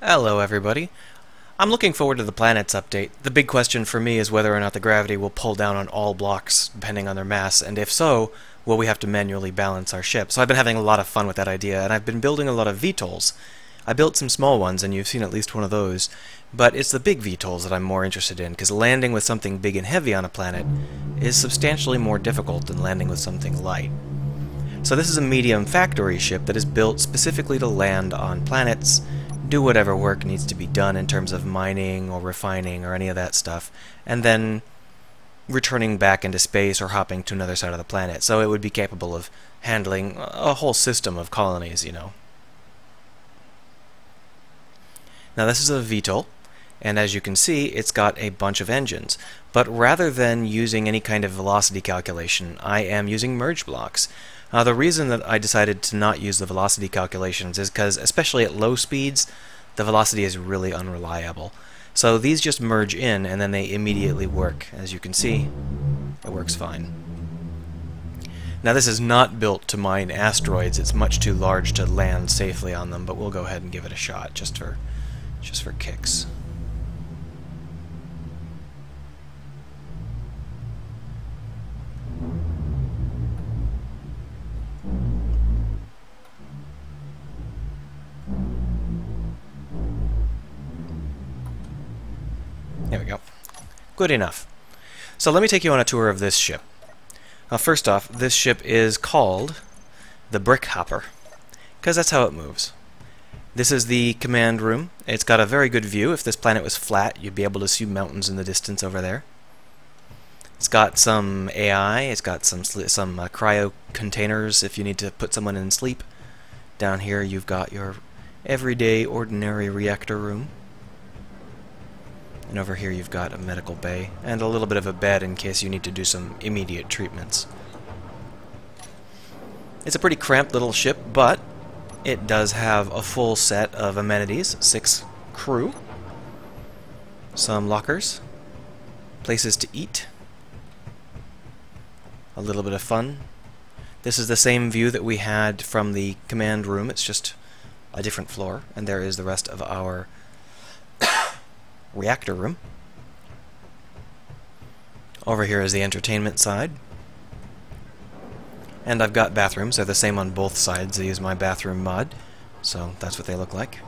Hello everybody. I'm looking forward to the planets update. The big question for me is whether or not the gravity will pull down on all blocks depending on their mass, and if so, will we have to manually balance our ship? So I've been having a lot of fun with that idea, and I've been building a lot of VTOLs. I built some small ones, and you've seen at least one of those, but it's the big VTOLs that I'm more interested in, because landing with something big and heavy on a planet is substantially more difficult than landing with something light. So this is a medium factory ship that is built specifically to land on planets, do whatever work needs to be done in terms of mining or refining or any of that stuff, and then returning back into space or hopping to another side of the planet. So it would be capable of handling a whole system of colonies, you know. Now this is a VTOL, and as you can see, it's got a bunch of engines. But rather than using any kind of velocity calculation, I am using merge blocks. The reason that I decided to not use the velocity calculations is because, especially at low speeds, the velocity is really unreliable. So these just merge in and then they immediately work. As you can see, it works fine. Now this is not built to mine asteroids. It's much too large to land safely on them, but we'll go ahead and give it a shot just for kicks. There we go. Good enough. So let me take you on a tour of this ship. First off, this ship is called the Brick Hopper, because that's how it moves. This is the command room. It's got a very good view. If this planet was flat, you'd be able to see mountains in the distance over there. It's got some AI. It's got some cryo containers if you need to put someone in sleep. Down here you've got your everyday ordinary reactor room. And over here you've got a medical bay and a little bit of a bed in case you need to do some immediate treatments. It's a pretty cramped little ship, but it does have a full set of amenities. 6 crew, some lockers, places to eat, a little bit of fun. This is the same view that we had from the command room. It's just a different floor, and there is the rest of our reactor room. Over here is the entertainment side. And I've got bathrooms. They're the same on both sides. I use my bathroom mod, so that's what they look like.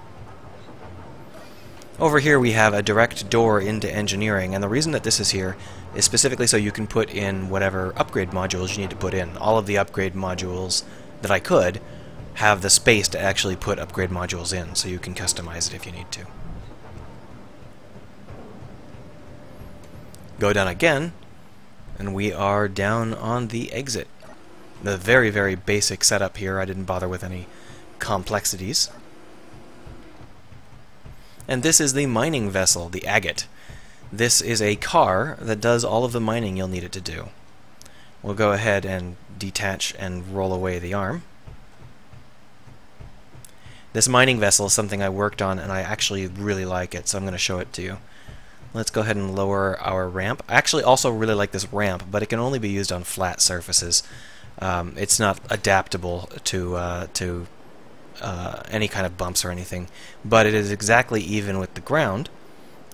Over here we have a direct door into engineering, and the reason that this is here is specifically so you can put in whatever upgrade modules you need to put in. All of the upgrade modules that I could have the space to actually put upgrade modules in, so you can customize it if you need to. Go down again, and we are down on the exit. The very, very basic setup here. I didn't bother with any complexities. And this is the mining vessel, the Agate. This is a car that does all of the mining you'll need it to do. We'll go ahead and detach and roll away the arm. This mining vessel is something I worked on, and I actually really like it, so I'm going to show it to you. Let's go ahead and lower our ramp. I actually also really like this ramp, but it can only be used on flat surfaces. It's not adaptable to any kind of bumps or anything, but it is exactly even with the ground,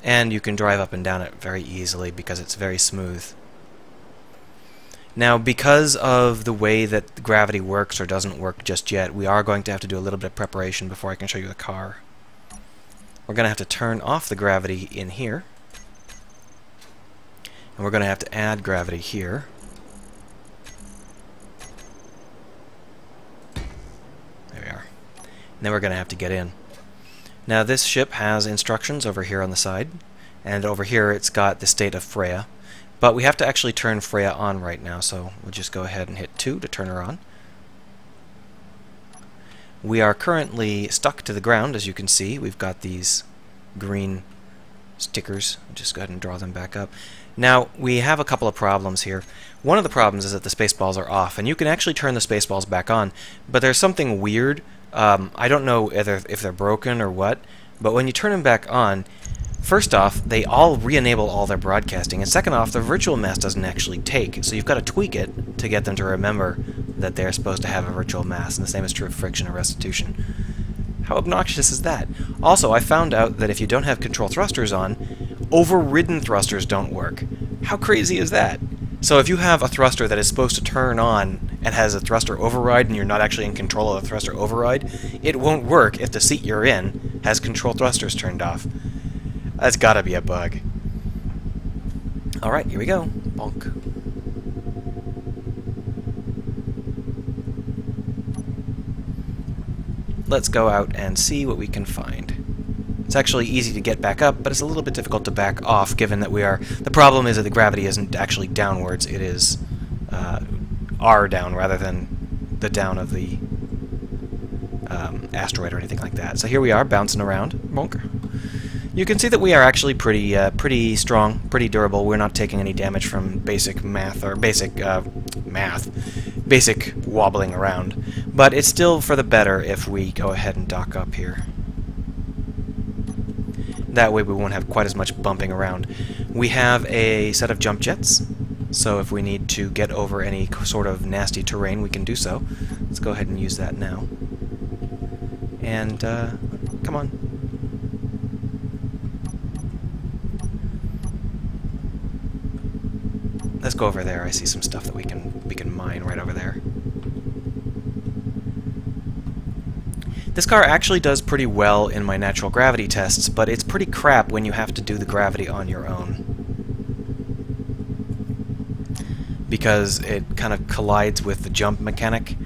and you can drive up and down it very easily because it's very smooth. Now, because of the way that gravity works or doesn't work just yet, we are going to have to do a little bit of preparation before I can show you the car. We're going to have to turn off the gravity in here, and we're going to have to add gravity here. There we are. And then we're going to have to get in. Now this ship has instructions over here on the side, and over here it's got the state of Freya. But we have to actually turn Freya on right now, so we'll just go ahead and hit 2 to turn her on. We are currently stuck to the ground, as you can see. We've got these green stickers. I'll just go ahead and draw them back up. Now, we have a couple of problems here. One of the problems is that the spaceballs are off, and you can actually turn the spaceballs back on, but there's something weird. I don't know if they're broken or what, but when you turn them back on, first off, they all re-enable all their broadcasting, and second off, the virtual mass doesn't actually take, so you've got to tweak it to get them to remember that they're supposed to have a virtual mass, and the same is true of friction and restitution. How obnoxious is that? Also, I found out that if you don't have control thrusters on, overridden thrusters don't work. How crazy is that? So if you have a thruster that is supposed to turn on and has a thruster override and you're not actually in control of the thruster override, it won't work if the seat you're in has control thrusters turned off. That's gotta be a bug. Alright, here we go. Bonk. Let's go out and see what we can find. It's actually easy to get back up, but it's a little bit difficult to back off, given that we are... The problem is that the gravity isn't actually downwards, it is R down rather than the down of the asteroid or anything like that. So here we are, bouncing around. Bonk. You can see that we are actually pretty strong, pretty durable. We're not taking any damage from basic math, or basic wobbling around. But it's still for the better if we go ahead and dock up here. That way we won't have quite as much bumping around. We have a set of jump jets, so if we need to get over any sort of nasty terrain, we can do so. Let's go ahead and use that now. And, come on. Let's go over there. I see some stuff that we can mine right over there. This car actually does pretty well in my natural gravity tests, but it's pretty crap when you have to do the gravity on your own. Because it kind of collides with the jump mechanic.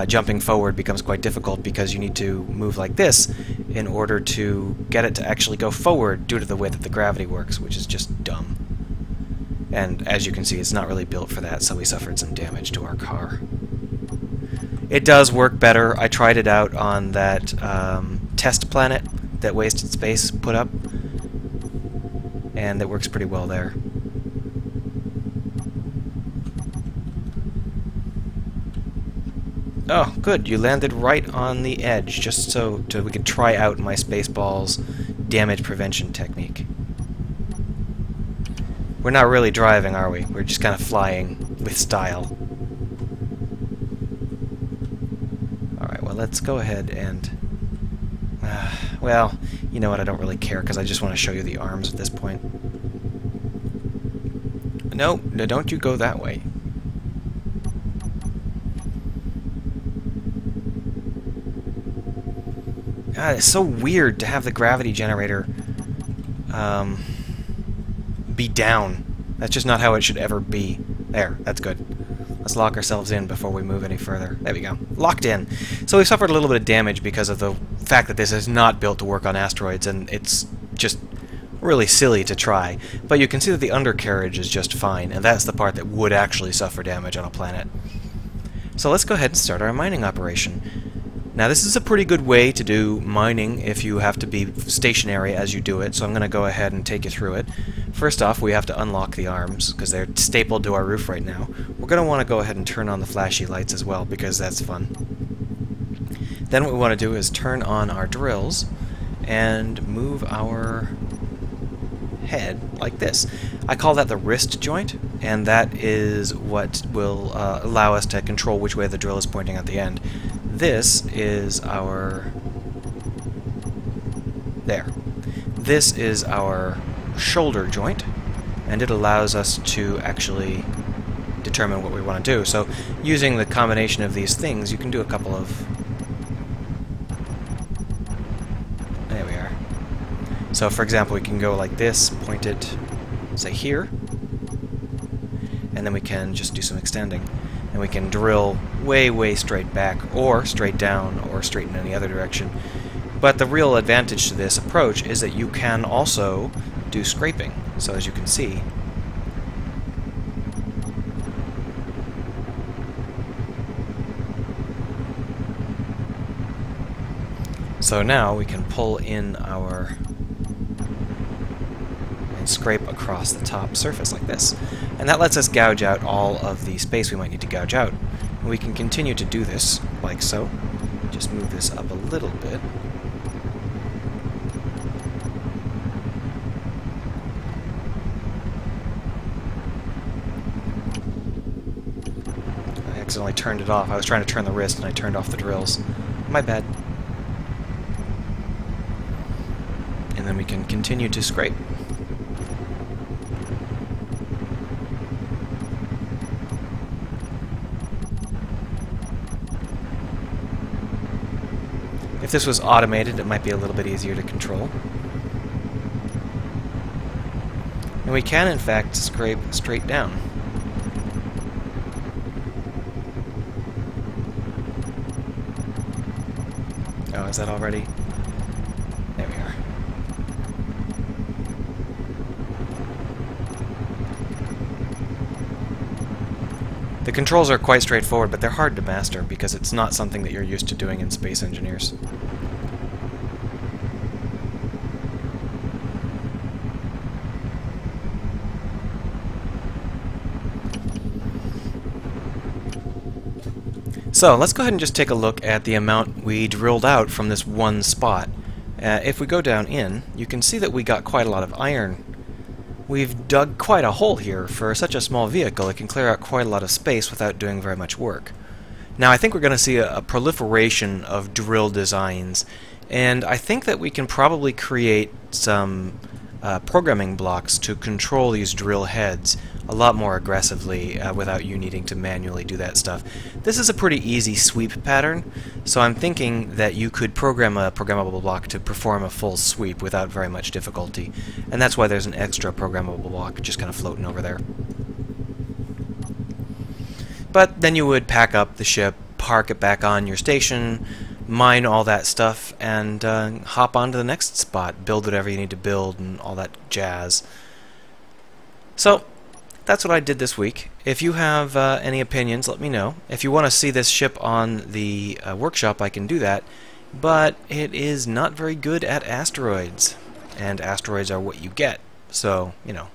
Jumping forward becomes quite difficult because you need to move like this in order to get it to actually go forward due to the way that the gravity works, which is just dumb. And as you can see, it's not really built for that, so we suffered some damage to our car. It does work better. I tried it out on that test planet that Wasted Space put up, and it works pretty well there. Oh, good. You landed right on the edge, just so we could try out my Spaceballs damage prevention technique. We're not really driving, are we? We're just kind of flying with style. Alright, well, let's go ahead and... well, you know what, I don't really care, because I just want to show you the arms at this point. No, don't you go that way. God, it's so weird to have the gravity generator be down. That's just not how it should ever be. There, that's good. Let's lock ourselves in before we move any further. There we go. Locked in. So we suffered a little bit of damage because of the fact that this is not built to work on asteroids, and it's just really silly to try. But you can see that the undercarriage is just fine, and that's the part that would actually suffer damage on a planet. So let's go ahead and start our mining operation. Now this is a pretty good way to do mining if you have to be stationary as you do it, so I'm going to go ahead and take you through it. First off, we have to unlock the arms, because they're stapled to our roof right now. We're going to want to go ahead and turn on the flashy lights as well, because that's fun. Then what we want to do is turn on our drills and move our head like this. I call that the wrist joint, and that is what will allow us to control which way the drill is pointing at the end. This is our... there. This is our shoulder joint, and it allows us to actually determine what we want to do. So using the combination of these things, you can do a couple of... there we are. So for example, we can go like this, point it, say here, and then we can just do some extending. And we can drill way straight back, or straight down, or straight in any other direction. But the real advantage to this approach is that you can also do scraping. So as you can see, so now we can pull in our... and scrape across the top surface like this. And that lets us gouge out all of the space we might need to gouge out. And we can continue to do this, like so. Just move this up a little bit. I accidentally turned it off. I was trying to turn the wrist and I turned off the drills. My bad. and then we can continue to scrape. If this was automated, it might be a little bit easier to control. And we can, in fact, scrape straight down. Oh, is that already? There we are. The controls are quite straightforward, but they're hard to master because it's not something that you're used to doing in Space Engineers. So let's go ahead and just take a look at the amount we drilled out from this one spot. If we go down in, you can see that we got quite a lot of iron. We've dug quite a hole here. For such a small vehicle, it can clear out quite a lot of space without doing very much work. Now I think we're going to see a proliferation of drill designs, and I think that we can probably create some programming blocks to control these drill heads a lot more aggressively without you needing to manually do that stuff. This is a pretty easy sweep pattern, so I'm thinking that you could program a programmable block to perform a full sweep without very much difficulty, and that's why there's an extra programmable block just kind of floating over there. But then you would pack up the ship, park it back on your station, mine all that stuff, and hop on to the next spot, build whatever you need to build, and all that jazz. So that's what I did this week. If you have any opinions, let me know. If you want to see this ship on the workshop, I can do that, but it is not very good at asteroids, and asteroids are what you get, so, you know.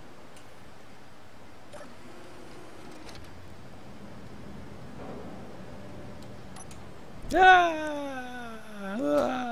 Ah!